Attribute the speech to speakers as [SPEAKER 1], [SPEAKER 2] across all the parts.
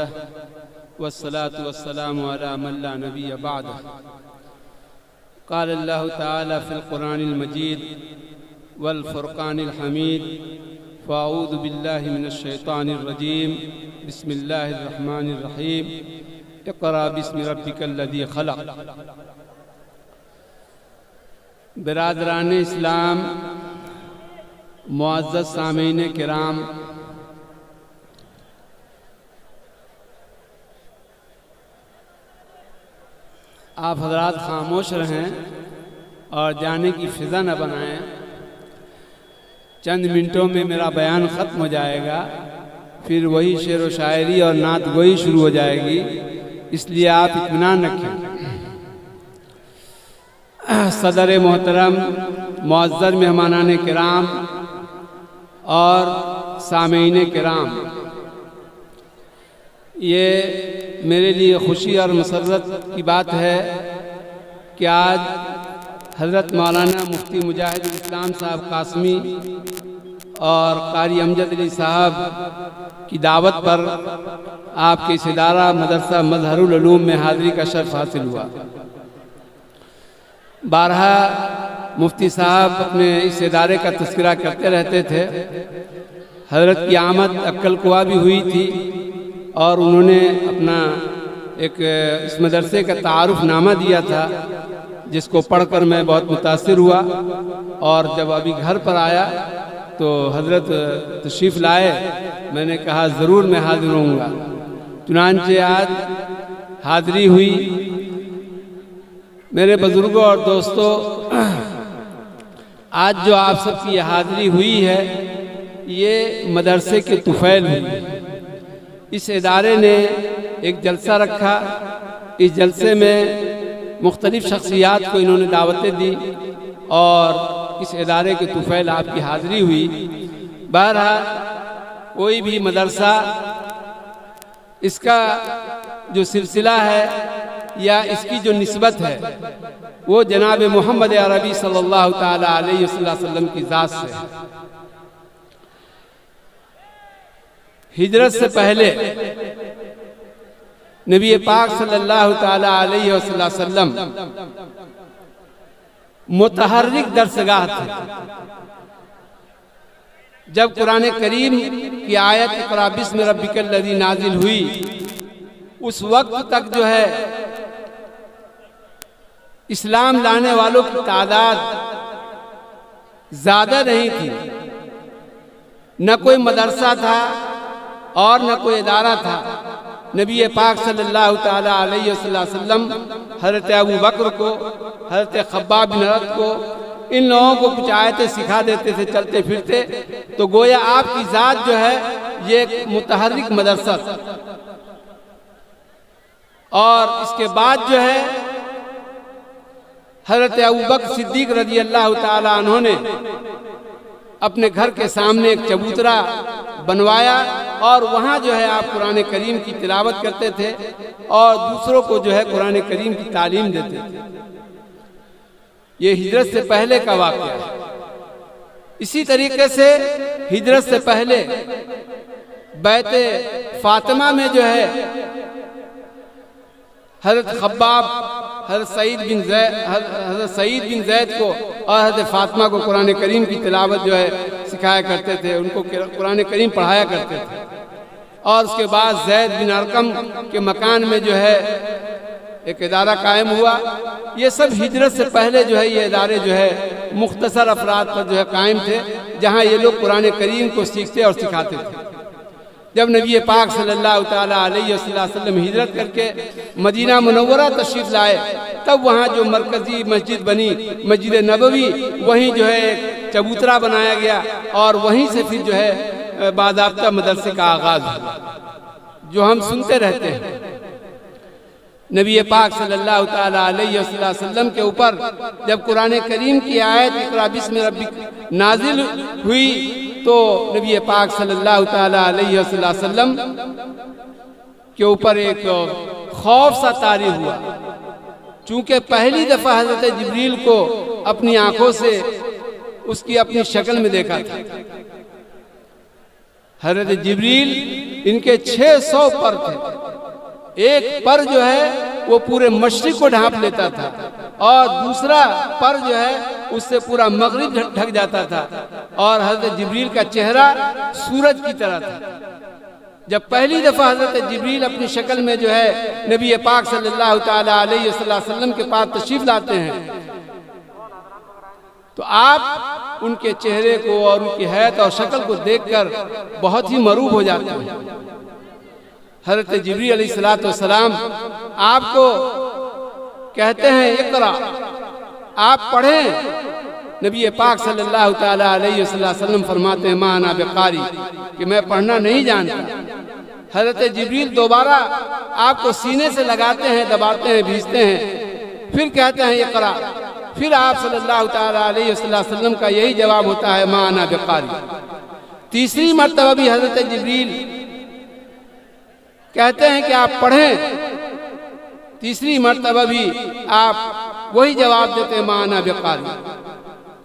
[SPEAKER 1] وحده والصلاة والسلام على من لا نبي بعده. قال الله تعالى في القرآن المجيد والفرقان الحميد: فأعوذ بالله من الشيطان الرجيم، بسم الله الرحمن الرحيم، اقرأ باسم ربك الذي خلق. برادران اسلام، معزز سامعین کرام، آپ حضرات خاموش رہیں اور جانے کی فضا نہ بنائیں. چند منٹوں میں میرا بیان ختم ہو جائے گا، پھر وہی شعر و شاعری اور نعت گوئی شروع ہو جائے گی، اس لیے آپ اطمینان رکھیں. صدر محترم، معزز مہمانان کرام اور سامعین کرام، یہ میرے لیے خوشی اور مسرت کی بات ہے کہ آج حضرت مولانا مفتی مجاہد الاسلام صاحب قاسمی اور قاری امجد علی صاحب کی دعوت پر آپ کے اس ادارہ مدرسہ مظہر العلوم میں حاضری کا شرف حاصل ہوا. بارہا مفتی صاحب اپنے اس ادارے کا تذکرہ کرتے رہتے تھے. حضرت کی آمد عقل کوہ بھی ہوئی تھی اور انہوں نے اپنا ایک اس مدرسے کا تعارف نامہ دیا تھا، جس کو پڑھ کر میں بہت متاثر ہوا. اور جب ابھی گھر پر آیا تو حضرت تشریف لائے. میں نے کہا ضرور میں حاضر ہوں گا. چنانچہ آج حاضری ہوئی. میرے بزرگوں اور دوستوں، آج جو آپ سب کی حاضری ہوئی ہے یہ مدرسے کے طفیل ہوئی. اس ادارے نے ایک جلسہ رکھا. اس جلسے میں مختلف شخصیات کو انہوں نے دعوتیں دی اور اس ادارے کے طفیل آپ کی حاضری ہوئی. بہرحال کوئی بھی مدرسہ، اس کا جو سلسلہ ہے یا اس کی جو نسبت ہے وہ جناب محمد عربی صلی اللہ تعالی علیہ وسلم کی ذات سے ہے. ہجرت سے پہلے نبی پاک صلی اللہ تعالی علیہ وسلم متحرک درسگاہ تھے. جب قرآن کریم کی آیت اقرأ باسم ربک الذی نازل ہوئی، اس وقت تک جو ہے اسلام لانے والوں کی تعداد زیادہ نہیں تھی. نہ کوئی مدرسہ تھا اور نہ کوئی ادارہ تھا. نبی پاک صلی اللہ تعالی علیہ وسلم حضرت ابو بکر کو، حضرت خباب بن ارت کو، ان لوگوں کو کچھ آیتیں سکھا دیتے تھے چلتے پھرتے. تو گویا آپ کی ذات جو ہے یہ ایک متحرک مدرسہ تھا. اور اس کے بعد جو ہے حضرت ابوبکر صدیق رضی اللہ تعالی عنہ نے اپنے گھر کے سامنے ایک چبوترا بنوایا اور وہاں جو ہے آپ قرآن کریم کی تلاوت کرتے تھے اور دوسروں کو جو ہے قرآن کریم کی تعلیم دیتے تھے. یہ ہجرت سے پہلے کا واقعہ ہے. اسی طریقے سے ہجرت سے پہلے بیت فاطمہ میں جو ہے حضرت خباب حضرت سعید بن زید کو اور حضرت فاطمہ کو قرآن کریم کی تلاوت جو ہے سکھایا کرتے تھے، ان کو قرآن کریم پڑھایا کرتے تھے. اور اس کے بعد زید بن ارقم کے مکان میں جو ہے ایک ادارہ قائم ہوا. یہ سب ہجرت سے پہلے جو ہے یہ ادارے جو ہے مختصر افراد پر جو ہے قائم تھے، جہاں یہ لوگ قرآن کریم کو سیکھتے اور سکھاتے تھے. جب نبی پاک صلی اللہ تعالی علیہ وسلم ہجرت کر کے مدینہ منورہ تشریف لائے، تب وہاں جو مرکزی مسجد بنی مسجد نبوی، وہیں جو ہے ایک چبوترا بنایا گیا اور وہیں سے پھر جو ہے باضابطہ مدرسے کا آغاز ہوا جو ہم سنتے رہتے ہیں. نبی پاک صلی اللہ تعالی علیہ وسلم کے اوپر جب قرآن کریم کی آیت اقرأ باسم ربک نازل ہوئی تو نبی پاک صلی اللہ تعالی علیہ وسلم کے اوپر ایک خوف سا طاری ہوا، چونکہ پہلی دفعہ حضرت جبریل کو اپنی آنکھوں سے اس کی اپنی شکل میں دیکھا تھا. حضرت جبریل ان کے 600 پر تھے. ایک پر جو ہے وہ پورے مشرق کو ڈھانپ لیتا تھا اور دوسرا پر جو ہے اس سے پورا مغرب ڈھک جاتا تھا، اور حضرت جبریل کا چہرہ سورج کی طرح تھا. جب پہلی دفعہ حضرت جبریل اپنی شکل میں جو ہے نبی پاک صلی اللہ تعالی علیہ وسلم کے پاس تشریف لاتے ہیں تو آپ ان کے چہرے کو اور ان کی حیت اور شکل کو دیکھ کر بہت ہی مروب ہو جاتے ہیں. حضرت جبریل علیہ السلام آپ کو کہتے ہیں اقرا، آپ پڑھیں. نبی پاک صلی اللہ تعالی علیہ وسلم فرماتے ہیں ما انا بقاری، کہ میں پڑھنا نہیں جانتا. حضرت جبریل دوبارہ آپ کو سینے سے لگاتے ہیں، دباتے ہیں، بھیجتے ہیں، پھر کہتے ہیں اقرا. پھر آپ صلی اللہ تعالی علیہ وسلم کا یہی جواب ہوتا ہے ما انا بقاری. تیسری مرتبہ بھی حضرت جبریل کہتے ہیں کہ آپ پڑھیں. تیسری مرتبہ بھی آپ وہی جواب دیتے ہیں ما انا بقاری.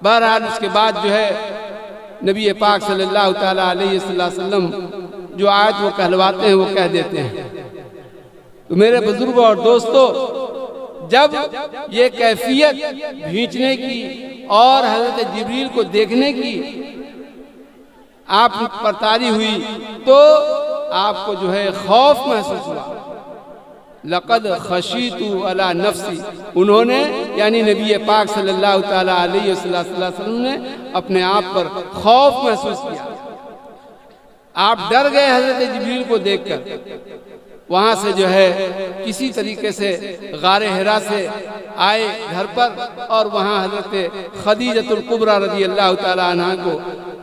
[SPEAKER 1] بہرحال اس کے بعد جو ہے نبی پاک صلی اللہ تعالی علیہ وسلم جو آیت وہ کہلواتے ہیں وہ کہہ دیتے ہیں. تو میرے بزرگوں اور دوستو، جب یہ کیفیت بھینچنے کی اور حضرت جبریل کو دیکھنے کی آپ پر طاری ہوئی تو آپ کو جو ہے خوف محسوس ہوا. لقد خشیت علی نفسی، انہوں نے یعنی نبی پاک صلی اللہ تعالی علیہ وسلم نے اپنے آپ پر خوف محسوس کیا. آپ ڈر گئے حضرت جبریل کو دیکھ کر. وہاں سے جو ہے کسی طریقے سے غار حرا سے آئے گھر پر، اور وہاں حضرت خدیجۃ الکبریٰ رضی اللہ تعالی عنہ کو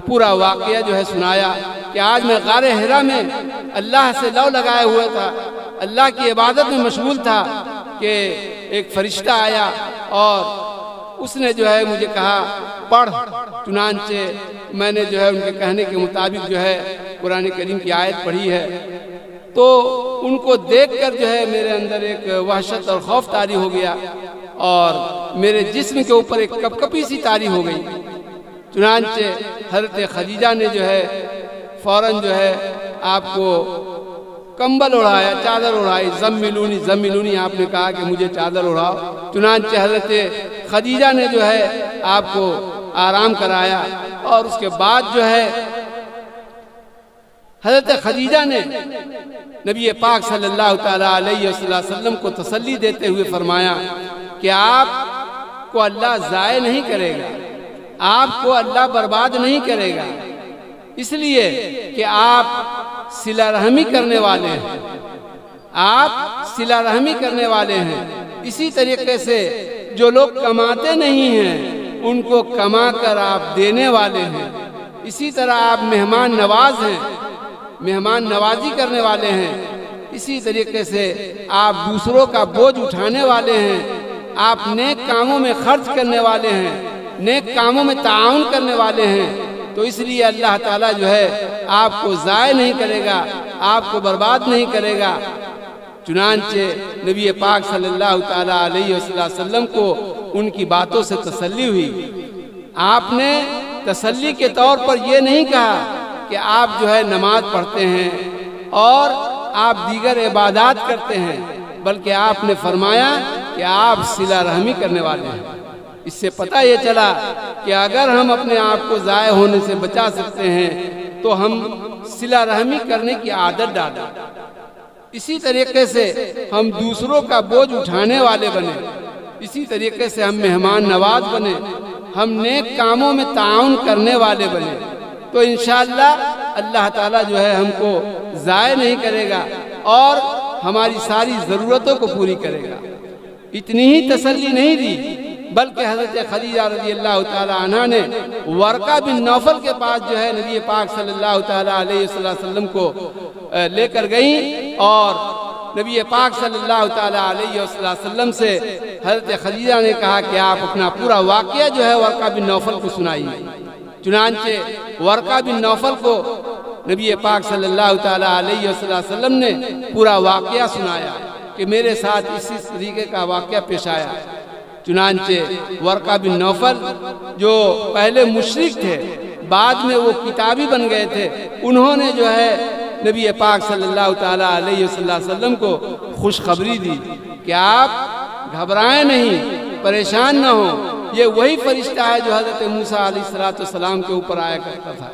[SPEAKER 1] پورا واقعہ جو ہے سنایا کہ آج میں غار حرا میں اللہ سے لو لگائے ہوئے تھا، اللہ کی عبادت میں مشغول تھا کہ ایک فرشتہ آیا اور اس نے جو ہے مجھے کہا پڑھ. چنانچہ میں نے جو ہے ان کے کہنے کے مطابق جو ہے قرآن کریم کی آیت پڑھی ہے. تو ان کو دیکھ کر جو ہے میرے اندر ایک وحشت اور خوف طاری ہو گیا اور میرے جسم کے اوپر ایک کپکپی سی طاری ہو گئی. چنانچہ حضرت خدیجہ نے جو ہے فوراً جو ہے آپ کو کمبل اڑایا، چادر اڑائی. زملونی زملونی آپ نے کہا کہ مجھے چادر اڑاؤ. چنانچہ حضرت خدیجہ نے جو ہے آپ کو آرام کرایا، اور اس کے بعد جو ہے حضرت خدیجہ نے نبی پاک صلی اللہ تعالی علیہ وسلم کو تسلی دیتے ہوئے فرمایا کہ آپ کو اللہ ضائع نہیں کرے گا، آپ کو اللہ برباد نہیں کرے گا، اس لیے کہ آپ صلہ رحمی کرنے والے ہیں. آپ صلہ رحمی کرنے والے ہیں. اسی طریقے سے جو لوگ کماتے نہیں ہیں ان کو کما کر آپ دینے والے ہیں. اسی طرح آپ مہمان نواز ہیں، مہمان نوازی کرنے والے ہیں. اسی طریقے سے آپ دوسروں کا بوجھ اٹھانے والے ہیں. آپ نیک کاموں میں خرچ کرنے والے ہیں، نیک کاموں میں تعاون کرنے والے ہیں. تو اس لیے اللہ تعالیٰ جو ہے آپ کو ضائع نہیں کرے گا، آپ کو برباد نہیں کرے گا. چنانچہ نبی پاک صلی اللہ تعالی علیہ وسلم کو ان کی باتوں سے تسلی ہوئی. آپ نے تسلی کے طور پر یہ نہیں کہا کہ آپ جو ہے نماز پڑھتے ہیں اور آپ دیگر عبادات کرتے ہیں، بلکہ آپ نے فرمایا کہ آپ صلہ رحمی کرنے والے ہیں. اس سے پتہ یہ چلا کہ اگر ہم اپنے آپ کو ضائع ہونے سے بچا سکتے ہیں تو ہم صلہ رحمی کرنے کی عادت ڈالیں. اسی طریقے سے ہم دوسروں کا بوجھ اٹھانے والے بنے. اسی طریقے سے ہم مہمان نواز بنے، ہم نیک کاموں میں تعاون کرنے والے بنے. تو انشاءاللہ اللہ تعالیٰ جو ہے ہم کو ضائع نہیں کرے گا اور ہماری ساری ضرورتوں کو پوری کرے گا. اتنی ہی تسلی نہیں دی بلکہ حضرت خدیجہ رضی اللہ تعالی عنہ نے ورقہ بن نوفل کے پاس جو ہے نبی پاک صلی اللہ تعالی علیہ وسلم کو لے کر گئیں اور نبی پاک صلی اللہ تعالی علیہ وسلم سے حضرت خدیجہ نے کہا کہ آپ اپنا پورا واقعہ جو ہے ورقہ بن نوفل کو سنائیے. چنانچہ ورقہ بن نوفل کو نبی پاک صلی اللہ تعالی علیہ وسلم نے پورا واقعہ سنایا کہ میرے ساتھ اسی طریقے کا واقعہ پیش آیا. چنانچہ ورقہ بن نوفل جو پہلے مشرک تھے بعد میں وہ کتابی بن گئے تھے، انہوں نے جو ہے نبی پاک صلی اللہ تعالیٰ علیہ وسلم کو خوشخبری دی کہ آپ گھبرائیں نہیں، پریشان نہ ہوں، یہ وہی فرشتہ ہے جو حضرت موسیٰ علیہ السلام کے اوپر آیا کرتا تھا۔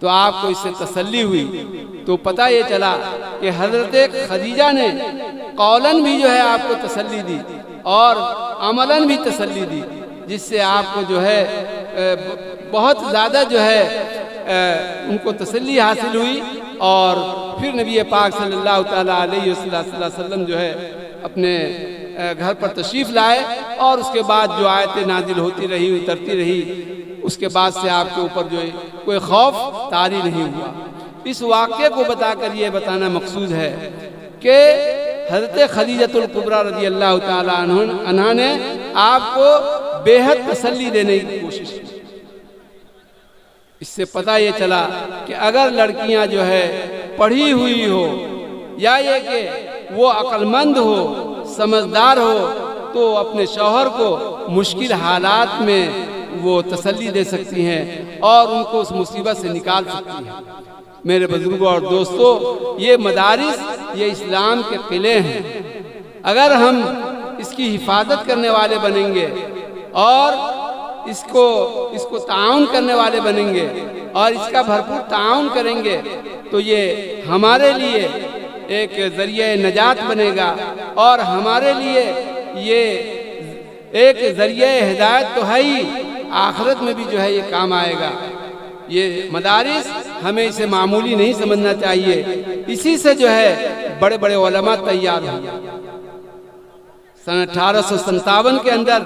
[SPEAKER 1] تو آپ کو اس سے تسلی ہوئی۔ تو پتہ یہ چلا کہ حضرت خدیجہ نے قولاً بھی جو ہے آپ کو تسلی دی اور عملاً بھی تسلی دی، جس سے آپ کو جو ہے بہت زیادہ جو ہے ان کو تسلی حاصل ہوئی۔ اور پھر نبی پاک صلی اللہ تعالیٰ علیہ وسلم جو ہے اپنے گھر پر تشریف لائے، اور اس کے بعد جو آیتیں نازل ہوتی رہی، اترتی رہی، اس کے بعد سے آپ کے اوپر جو ہے کوئی خوف طاری نہیں ہوا۔ اس واقعے کو بتا کر یہ بتانا مقصود ہے کہ حضرت خدیجۃ الکبریٰ رضی اللہ تعالیٰ عنہا نے آپ کو بے حد تسلی دینے کی کوشش کی۔ اس سے پتہ یہ چلا کہ اگر لڑکیاں جو ہے پڑھی ہوئی ہو یا یہ کہ وہ عقل مند ہو، سمجھدار ہو، تو اپنے شوہر کو مشکل حالات میں وہ تسلی دے سکتی ہیں اور ان کو اس مصیبت سے نکال سکتی ہیں۔ میرے بزرگوں اور دوستو، یہ مدارس یہ اسلام کے قلعے ہیں۔ اگر ہم اس کی حفاظت کرنے والے بنیں گے اور اس کو تعاون کرنے والے بنیں گے اور اس کا بھرپور تعاون کریں گے تو یہ ہمارے لیے ایک ذریعہ نجات بنے گا اور ہمارے لیے یہ ایک ذریعہ ہدایت تو ہے ہی، آخرت میں بھی جو ہے یہ کام آئے گا۔ یہ مدارس ہمیں اسے معمولی نہیں سمجھنا چاہیے، اسی سے جو ہے بڑے بڑے علماء تیار ہوئے۔ سن 1857 کے اندر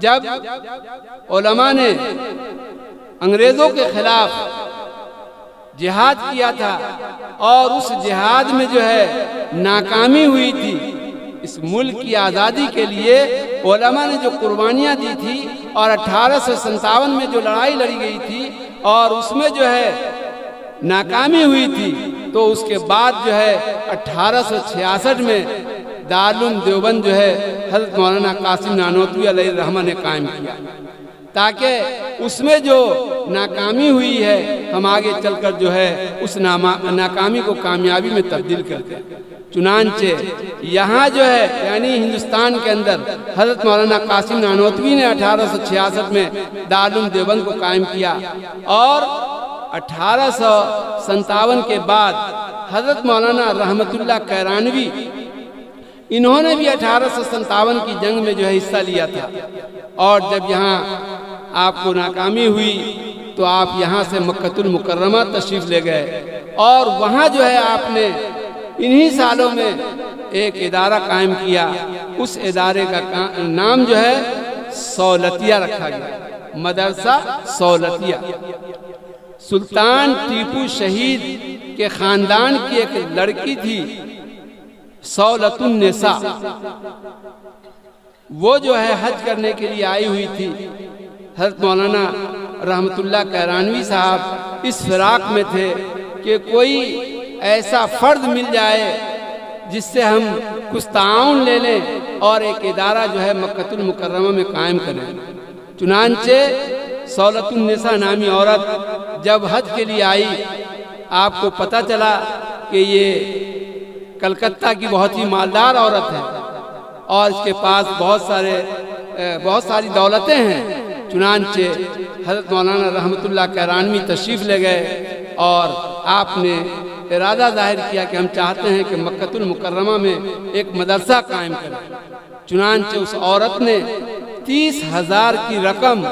[SPEAKER 1] جب علماء نے انگریزوں کے خلاف جہاد کیا تھا اور اس جہاد میں جو ہے ناکامی ہوئی تھی، اس ملک کی آزادی کے لیے علماء نے جو قربانیاں دی تھی اور 1857 میں جو لڑائی لڑی گئی تھی اور اس میں جو ہے ناکامی ہوئی تھی، تو اس کے بعد جو ہے 1866 میں دارالعلوم دیوبند جو ہے حضرت مولانا قاسم نانوتوی علیہ الرحمہ نے قائم کیا، تاکہ اس میں جو ناکامی ہوئی ہے ہم آگے چل کر جو ہے اس ناکامی کو کامیابی میں تبدیل کرتے ہیں۔ چنانچہ یہاں جو ہے یعنی ہندوستان کے اندر حضرت مولانا قاسم نانوتوی نے 1866 میں دارالعلوم دیوبند کو قائم کیا، اور 1857 کے بعد حضرت مولانا رحمت اللہ کیرانوی انہوں نے بھی 1857 کی جنگ میں جو ہے حصہ لیا تھا، اور جب یہاں آپ کو ناکامی ہوئی تو آپ یہاں سے مکہ المکرمہ تشریف لے گئے، اور وہاں جو ہے آپ نے انہی سالوں میں ایک ادارہ قائم کیا۔ اس ادارے کا نام جو ہے سولتیہ رکھا گیا، مدرسہ سولتیہ۔ سلطان ٹیپو شہید کے خاندان کی ایک لڑکی تھی سولت النساء، وہ جو ہے حج کرنے کے لیے آئی ہوئی تھی۔ حضرت مولانا رحمت اللہ کیرانوی صاحب اس فراق میں تھے کہ کوئی ایسا فرد مل جائے جس سے ہم کچھ تعاون لے لیں اور ایک ادارہ جو ہے مکہ المکرمہ میں قائم کریں۔ چنانچہ سولت النساء نامی عورت جب حج کے لیے آئی، آپ کو پتہ چلا کہ یہ کلکتہ کی بہت ہی مالدار عورت ہے اور اس کے پاس بہت ساری دولتیں ہیں۔ چنانچہ حضرت مولانا رحمت اللہ کیرانوی تشریف لے گئے اور آپ نے ارادہ ظاہر کیا کہ ہم چاہتے ہیں کہ مکہ المکرمہ میں ایک مدرسہ قائم کریں۔ چنانچہ اس عورت نے 30,000 کی رقم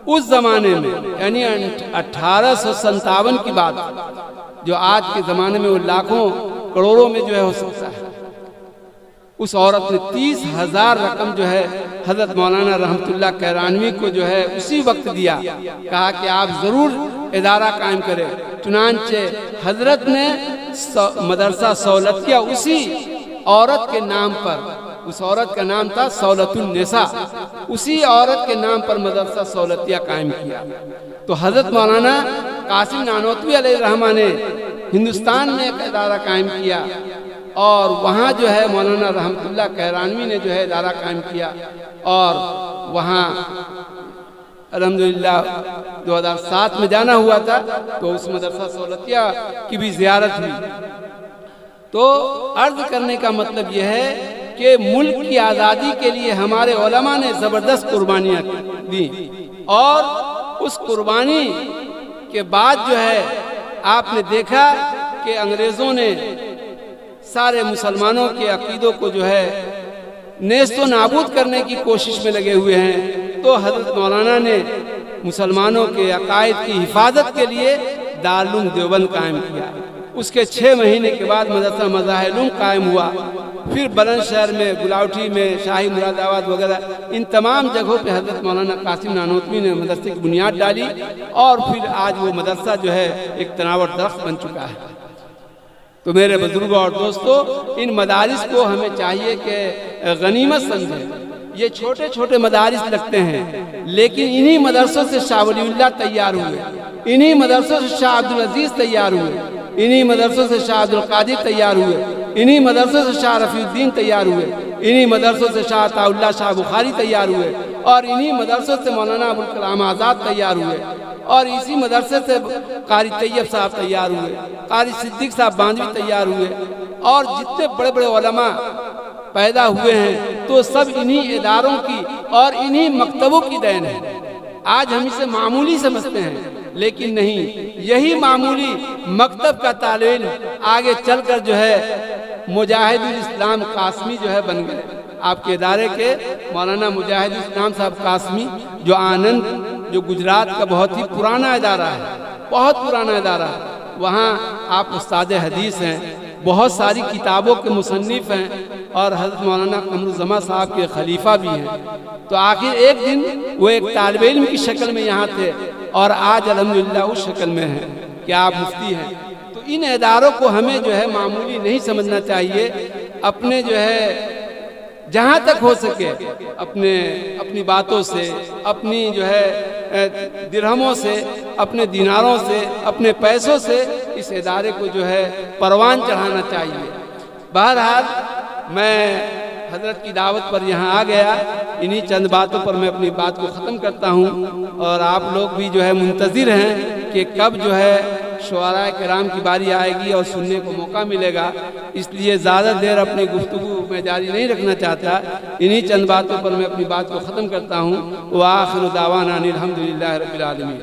[SPEAKER 1] اس زمانے میں یعنی 1857 کی بات، جو آج کے زمانے میں وہ لاکھوں کروڑوں میں جو ہے ہو سکتا ہے، اس عورت نے 30,000 رقم جو ہے حضرت مولانا رحمت اللہ کیرانوی کو جو ہے اسی وقت دیا، کہا کہ آپ ضرور ادارہ قائم کریں۔ چنانچہ حضرت نے مدرسہ سولتیہ اسی عورت کے نام پر، اس عورت کا نام تھا سولت النساء، اسی عورت کے نام پر مدرسہ سولتیہ قائم کیا۔ تو حضرت مولانا قاسم نانوتوی علیہ الرحمہ نے ہندوستان میں ایک ادارہ قائم کیا، اور وہاں جو ہے مولانا رحمت اللہ کیرانوی نے جو ہے ادارہ قائم کیا، اور وہاں الحمدللہ 2007 میں جانا ہوا تھا تو اس مدرسہ سہولتیہ کی بھی زیارت ہوئی۔ تو عرض کرنے کا مطلب یہ ہے کہ ملک کی آزادی کے لیے ہمارے علماء نے زبردست قربانیاں دیں، اور اس قربانی کے بعد جو ہے آپ نے دیکھا کہ انگریزوں نے سارے مسلمانوں کے عقیدوں کو جو ہے نیست و نابود کرنے کی کوشش میں لگے ہوئے ہیں۔ تو حضرت مولانا نے مسلمانوں کے عقائد کی حفاظت کے لیے دارالعلوم دیوبند قائم کیا۔ اس کے 6 مہینے کے بعد مدرسہ مظاہر علوم قائم ہوا، پھر بلند شہر میں، گلاوٹی میں، شاہی مراد آباد وغیرہ ان تمام جگہوں پہ حضرت مولانا قاسم نانوتوی نے مدرسے کی بنیاد ڈالی، اور پھر آج وہ مدرسہ جو ہے ایک تناور درخت بن چکا ہے۔ تو میرے بزرگوں اور دوستو، ان مدارس کو ہمیں چاہیے کہ غنیمت سمجھیں۔ یہ چھوٹے چھوٹے مدارس لگتے ہیں، لیکن انہی مدرسوں سے شاہ ولی اللہ تیار ہوئے، انہی مدرسوں سے شاہ عبدالعزیز تیار ہوئے، انہی مدرسوں سے شاہ عبدالقادر تیار ہوئے، انہی مدرسوں سے شاہ رفیع الدین تیار ہوئے، انہی مدرسوں سے شاہ عطا اللہ شاہ بخاری تیار ہوئے، اور انہی مدرسوں سے مولانا ابوالکلام آزاد تیار ہوئے، اور اسی مدرسے سے قاری طیب صاحب تیار ہوئے، قاری صدیق صاحب باندھوی تیار ہوئے، اور جتنے بڑے بڑے علماء پیدا ہوئے ہیں تو سب انہی اداروں کی اور انہی مکتبوں کی دین ہے۔ آج ہم اسے معمولی سمجھتے ہیں، لیکن نہیں، یہی معمولی مکتب کا طالب علم آگے چل کر جو ہے مجاہد الاسلام قاسمی جو ہے بن گئے۔ آپ کے ادارے کے مولانا مجاہد الاسلام صاحب قاسمی جو آنند، جو گجرات کا بہت ہی پرانا ادارہ ہے، بہت پرانا ادارہ ہے، وہاں آپ استاد حدیث ہیں، بہت ساری کتابوں کے مصنف ہیں، اور حضرت مولانا قمر الزمان صاحب کے خلیفہ بھی ہیں۔ تو آخر ایک دن وہ ایک طالب علم کی شکل میں یہاں تھے، اور آج الحمدللہ اس شکل میں ہیں کہ آپ مفتی ہیں۔ تو ان اداروں کو ہمیں جو ہے معمولی نہیں سمجھنا چاہیے، اپنے جو ہے جہاں تک ہو سکے اپنی باتوں سے، اپنی جو ہے درہموں سے، اپنے دیناروں سے، اپنے پیسوں سے اس ادارے کو جو ہے پروان چڑھانا چاہیے۔ بہرحال میں حضرت کی دعوت پر یہاں آ گیا، انہی چند باتوں پر میں اپنی بات کو ختم کرتا ہوں، اور آپ لوگ بھی جو ہے منتظر ہیں کہ کب جو ہے شعراء کرام کی باری آئے گی اور سننے کو موقع ملے گا، اس لیے زیادہ دیر اپنی گفتگو میں جاری نہیں رکھنا چاہتا۔ انہی چند باتوں پر میں اپنی بات کو ختم کرتا ہوں۔ وآخر دعوانا ان الحمدللہ رب العالمین۔